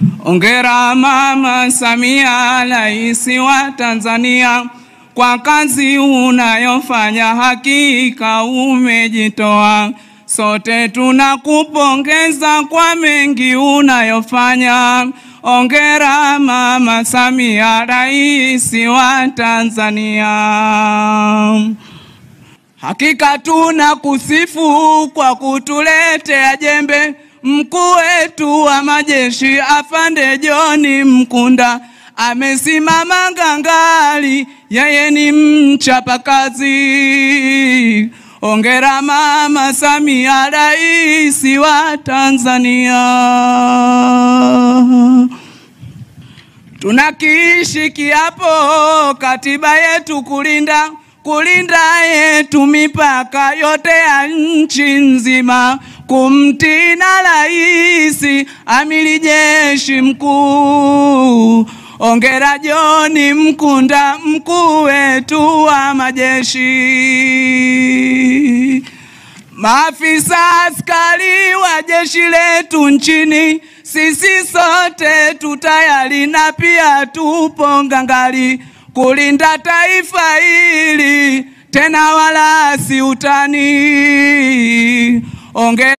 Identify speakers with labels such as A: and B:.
A: Hongera Mama Samia, Rais wa Tanzania, kwa kazi unayofanya, hakika umejitoa. Sote tunakupongeza kwa mengi unayofanya. Hongera Mama Samia, Rais wa Tanzania. Hakika tunakusifu kwa kutuletea jembe mkuu wetu wa majeshi Afande John Mkunda. Amesimama ngangari, yeye ni mchapakazi. Hongera Mama Samia, Rais wa Tanzania. Tunakiishi kiapo katiba yetu kulinda yetu mipaka yote ya nchi nzima, kumtii na Rais Amiri Jeshi Mkuu. Hongera John Mkunda, mkuu wetu wa majeshi. Maafisa askari wa jeshi letu nchini, sisi sote tutayari na pia tupo ngangari kulinda taifa hili, tena wala si utani. Hongera